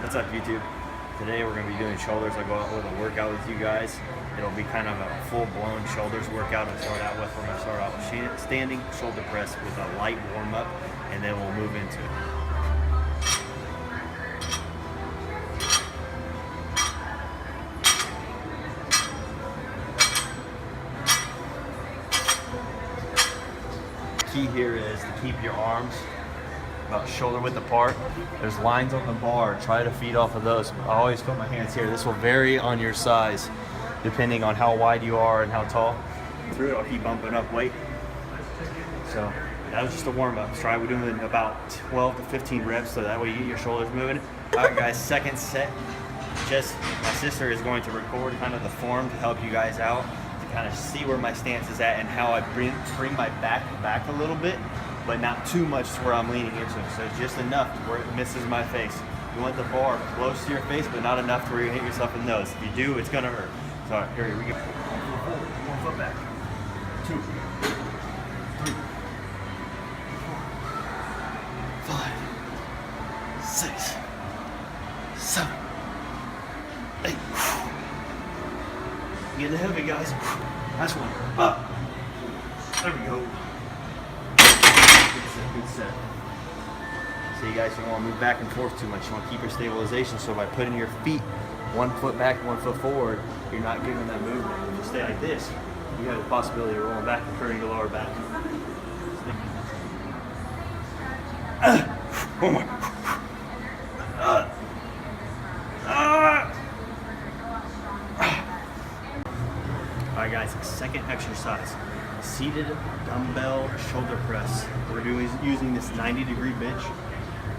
What's up, YouTube? Today we're going to be doing shoulders. I'll go out with a workout with you guys. It'll be kind of a full-blown shoulders workout to start out with. We're going to start out with standing shoulder press with a light warm-up, and then we'll move into it. Key here is to keep your arms about shoulder width apart. There's lines on the bar. Try to feed off of those. I always put my hands here. This will vary on your size depending on how wide you are and how tall. Through it, I'll keep bumping up weight. So that was just a warm-up. Try we're doing about 12 to 15 reps, so that way you get your shoulders moving. All right, guys, second set. Just my sister is going to record kind of the form to help you guys out, to kind of see where my stance is at and how I bring my back a little bit, but not too much to where I'm leaning into it. So just enough to where it misses my face. You want the bar close to your face, but not enough to where you hit yourself in the nose. If you do, it's gonna hurt. So all right, here we go. 1 foot forward, 1 foot back. 2, 3, 4, 5, 6, 7, 8. Get the heavy, guys. That's one. Up. There we go. Good set. So you guys don't want to move back and forth too much. You want to keep your stabilization. So by putting your feet 1 foot back, 1 foot forward, you're not giving that movement. If you stay like this, you have the possibility of rolling back and hurting your lower back. One more. Alright guys, second exercise. Seated dumbbell shoulder press. We're using this 90-degree bench.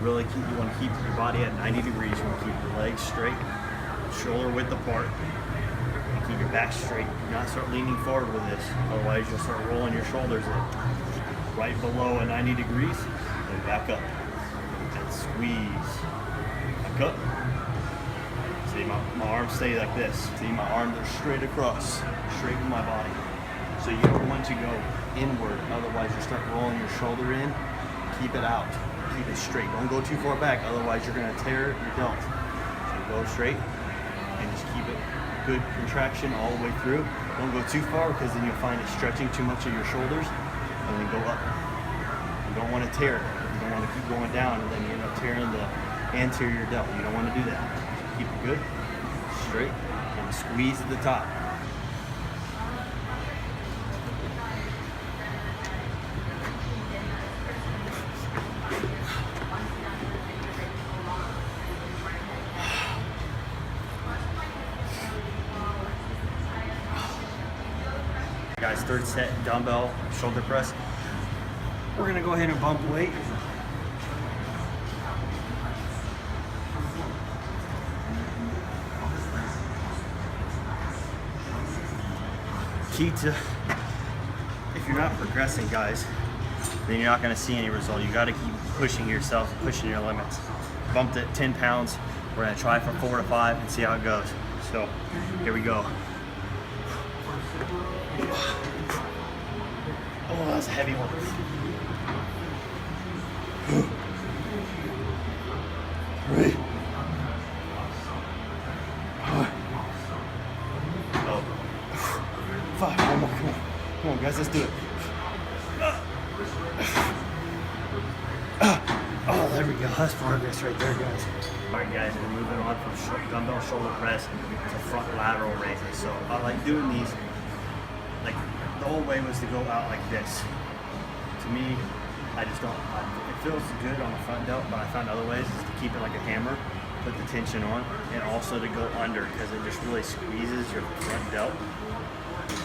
Really you want to keep your body at 90 degrees. You want to keep your legs straight, shoulder width apart, and keep your back straight. Do not start leaning forward with this, otherwise you'll start rolling your shoulders in. Right below a 90 degrees, then back up. And squeeze. Back up. See, my arms stay like this. See, my arms are straight across, straight with my body. So you don't want to go inward, otherwise you start rolling your shoulder in. Keep it out, keep it straight. Don't go too far back, otherwise you're gonna tear your delt. So go straight and just keep it good contraction all the way through. Don't go too far because then you'll find it stretching too much of your shoulders, and then go up. You don't want to tear it. You don't want to keep going down and then you end up tearing the anterior delt. You don't want to do that. So keep it good, straight, and squeeze at the top. Guys, third set, dumbbell shoulder press. We're gonna go ahead and bump weight. Key to, if you're not progressing, guys, then you're not gonna see any result. You gotta keep pushing yourself, pushing your limits. Bumped at 10 pounds. We're gonna try for 4 to 5 and see how it goes. So, here we go. Oh, that's a heavy one. 3, 5. One more. Come on, guys. Let's do it. Oh, there we go. That's progress right there, guys. All right, guys. We're moving on from dumbbell shoulder press to front lateral raises. So I like doing these. Like the old way was to go out like this. To me, I just don't. It feels good on the front delt, but I found other ways is to keep it like a hammer, put the tension on, and also to go under because it just really squeezes your front delt.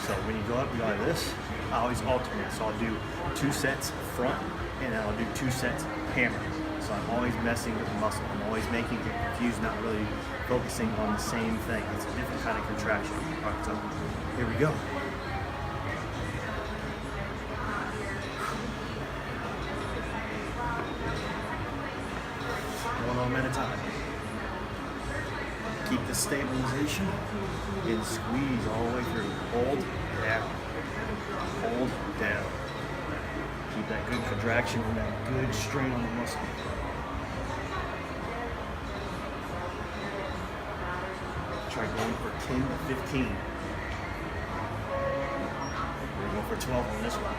So when you go up, you go like this. I always alternate. So I'll do 2 sets front, and then I'll do 2 sets hammer. So I'm always messing with the muscle. I'm always making it confused, not really focusing on the same thing. It's a different kind of contraction. All right, so here we go. One at a time. Keep the stabilization and squeeze all the way through. Hold down. Hold down. Keep that good contraction and that good strain on the muscle. Try going for 10 to 15. We're going for 12 on this one.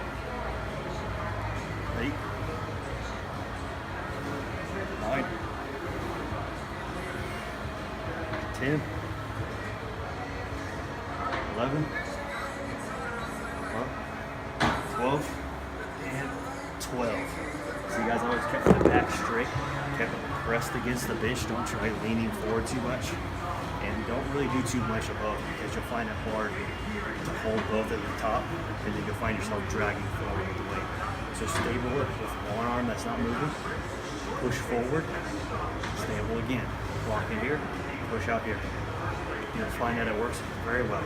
8, 9, 10, 11, 12, and 12. So you guys always kept the back straight, kept it pressed against the bench. Don't try leaning forward too much. And don't really do too much above because you'll find it hard to hold both at the top, and then you'll find yourself dragging forward with the weight. So stable it with one arm that's not moving, push forward, stable again. Lock in here, push out here. You'll find that it works very well.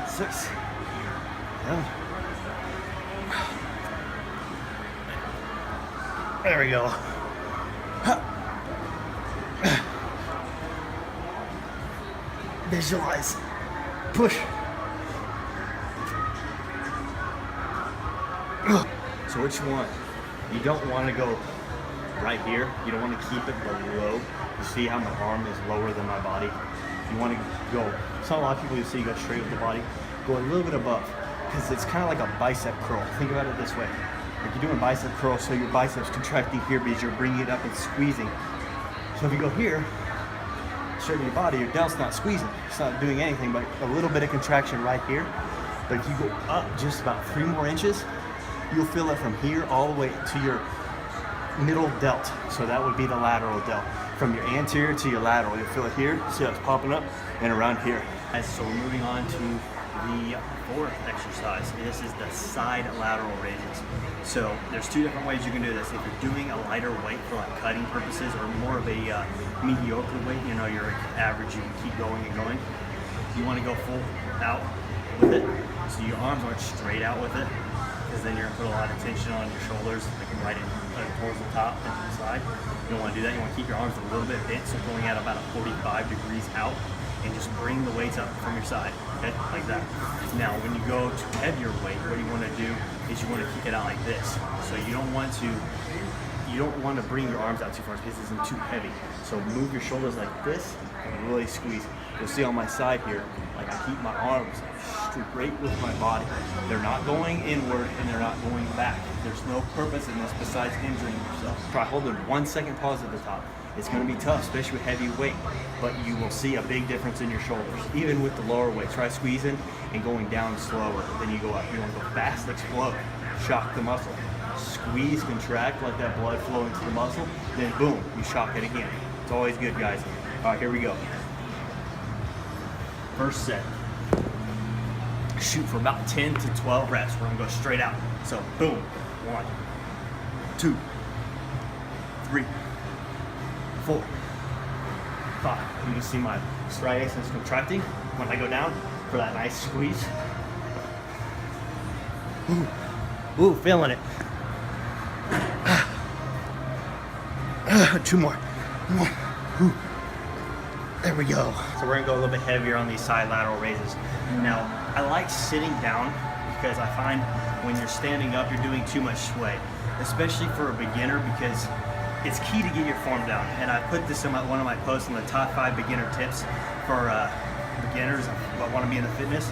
6, 7. There we go. Visualize. Push. So what you want? You don't want to go right here. You don't want to keep it below. You see how my arm is lower than my body? You want to go, so a lot of people you see go straight with the body. Go a little bit above, because it's kind of like a bicep curl. Think about it this way. Like you're doing bicep curl, so your biceps contracting here because you're bringing it up and squeezing. So if you go here, straighten your body, your delt's not squeezing. It's not doing anything but a little bit of contraction right here. But if you go up just about 3 more inches, you'll feel it from here all the way to your middle delt. So that would be the lateral delt. From your anterior to your lateral, you'll feel it here. See how it's popping up and around here. So we're moving on to the 4th exercise. This is the side lateral raises. So there's 2 different ways you can do this. If you're doing a lighter weight for like cutting purposes or more of a mediocre weight, you know, you're average, you can keep going and going. You want to go full out with it. So your arms aren't straight out with it, because then you're going to put a lot of tension on your shoulders, like right in towards the top and to the side. You don't want to do that. You want to keep your arms a little bit bent, so going at about a 45 degrees out, and just bring the weights up from your side, okay, like that. Now, when you go to heavier weight, what you want to do is you want to kick it out like this. So you don't want to bring your arms out too far because this isn't too heavy. So move your shoulders like this and really squeeze. You'll see on my side here, like I keep my arms straight with my body. They're not going inward and they're not going back. There's no purpose in this besides injuring yourself. Try holding 1 second pause at the top. It's going to be tough, especially with heavy weight, but you will see a big difference in your shoulders. Even with the lower weight, try squeezing and going down slower. Then you go up. You want to go fast, explode, shock the muscle. Squeeze, contract, let that blood flow into the muscle. Then boom, you shock it again. It's always good, guys. All right, here we go. First set. Shoot for about 10 to 12 reps. We're gonna go straight out. So boom, 1, 2, 3, 4, 5. You can see my striations contracting when I go down for that nice squeeze. Ooh, feeling it. 2 more. 1. Ooh. There we go. So we're gonna go a little bit heavier on these side lateral raises. Now, I like sitting down because I find when you're standing up, you're doing too much sway, especially for a beginner, because it's key to get your form down. And I put this in one of my posts on the top 5 beginner tips for beginners that want to be in the fitness.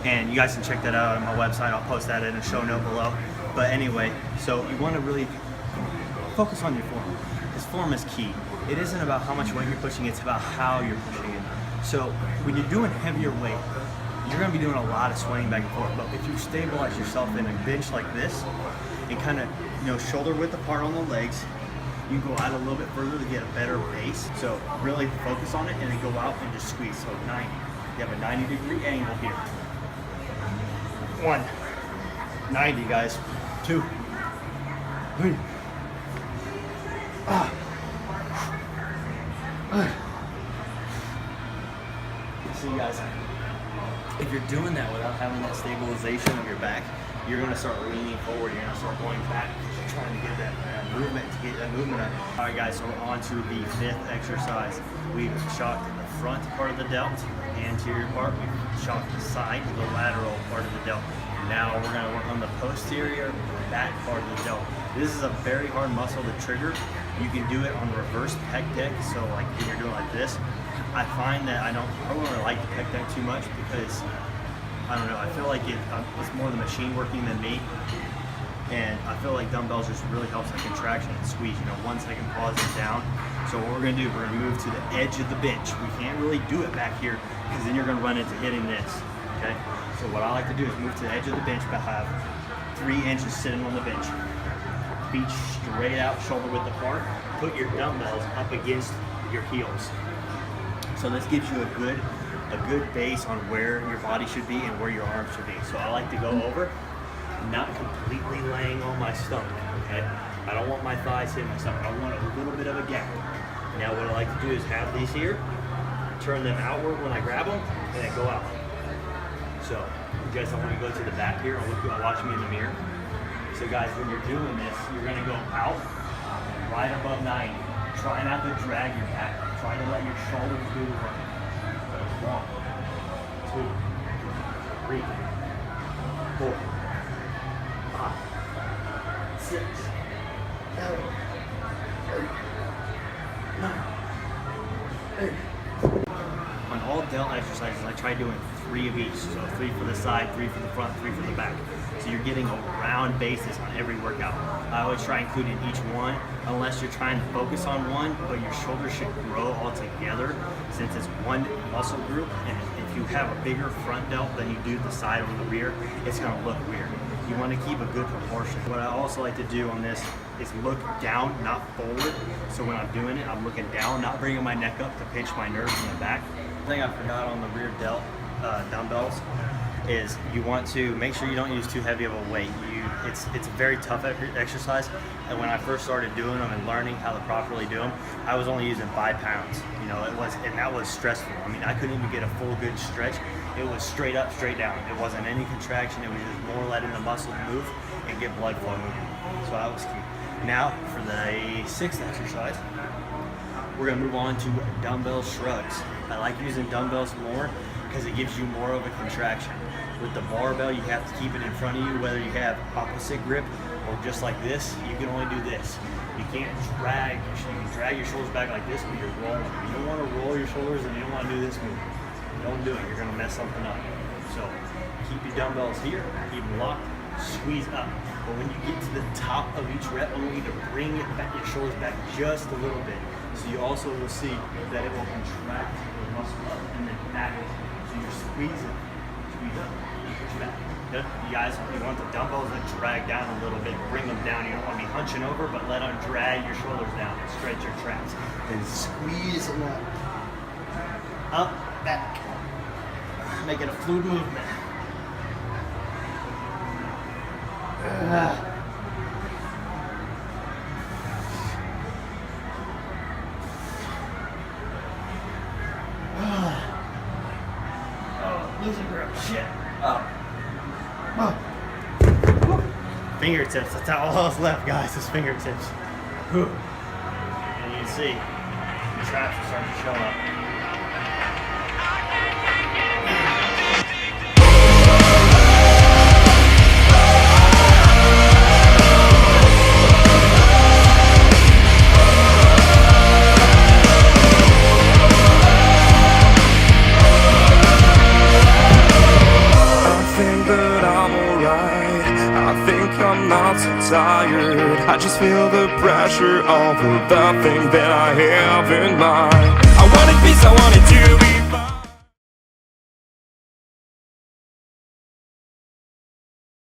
And you guys can check that out on my website. I'll post that in a show note below. But anyway, so you want to really focus on your form. Because form is key. It isn't about how much weight you're pushing, it's about how you're pushing it. So when you're doing heavier weight, you're going to be doing a lot of swaying back and forth. But if you stabilize yourself in a bench like this and kind of, shoulder width apart on the legs, you go out a little bit further to get a better base. So really focus on it and then go out and just squeeze. So 90. You have a 90-degree angle here. 1, 90, guys. 2, 3. See, guys, if you're doing that without having that stabilization of your back, you're going to start leaning forward. You're going to start going back because you're trying to get that movement, up. All right, guys, so we're on to the 5th exercise. We've shocked the front part of the delt, anterior part. We've shocked the side, the lateral part of the delt. Now we're going to work on the posterior back part of the delt. This is a very hard muscle to trigger You can do it on the reverse pec deck. So like when you're doing like this, I find that I don't really like the pec deck too much because I don't know. I feel like it's more the machine working than me. And I feel like dumbbells just really helps the contraction and squeeze. 1 second pause and down. So what we're gonna do, we're gonna move to the edge of the bench. We can't really do it back here because then you're gonna run into hitting this, okay? So what I like to do is move to the edge of the bench, but have 3 inches sitting on the bench. Feet straight out, shoulder width apart. Put your dumbbells up against your heels. So this gives you a good base on where your body should be and where your arms should be. So I like to go over, not completely laying on my stomach, okay? I don't want my thighs hitting my stomach. I want a little bit of a gap. Now what I like to do is have these here, turn them outward when I grab them, and then go out. So, guys, I want to go to the back here and watch me in the mirror. So guys, when you're doing this, you're gonna go out, right above 90. Try not to drag your back. Try to let your shoulders do the work. So 1, 2, 3, 4, 5, 6, 7, 8, 9, 8. On all delt exercises, I try doing 3 of each. So 3 for the side, 3 for the front, 3 for the back. So you're getting a round basis on every workout. I always try including each one, unless you're trying to focus on one, but your shoulders should grow all together since it's one muscle group. And if you have a bigger front delt than you do the side or the rear, it's gonna look weird. You want to keep a good proportion. What I also like to do on this is look down, not forward. So when I'm doing it, I'm looking down, not bringing my neck up to pinch my nerves in the back. The thing I forgot on the rear delt dumbbells is you want to make sure you don't use too heavy of a weight. It's a very tough exercise, and when I first started doing them and learning how to properly do them, I was only using 5 pounds. And that was stressful. I mean, I couldn't even get a full good stretch. It was straight up, straight down. It wasn't any contraction. It was just more letting the muscles move and get blood flow moving. So that was key. Now for the 6th exercise, we're gonna move on to dumbbell shrugs. I like using dumbbells more because it gives you more of a contraction. With the barbell, you have to keep it in front of you, whether you have opposite grip or just like this, you can only do this. You can't drag, you can drag your shoulders back like this, but you're rolling. You don't want to roll your shoulders and you don't want to do this move. Don't do it, you're gonna mess something up. So keep your dumbbells here, keep them locked, squeeze up. But when you get to the top of each rep, I want you to bring it back, your shoulders back just a little bit. So you also will see that it will contract the muscle up and then back. So you're squeezing, squeeze up, push back. Good? You guys, you want the dumbbells that drag down a little bit, bring them down. You don't want to be hunching over, but let them drag your shoulders down and stretch your traps. And squeeze them up, back. Make it a fluid movement. Losing grip. Shit. Fingertips. That's all that's left, guys. Is fingertips. Whew. And you can see the traps are starting to show up. Tired, I just feel the pressure of the thing that I have in mind.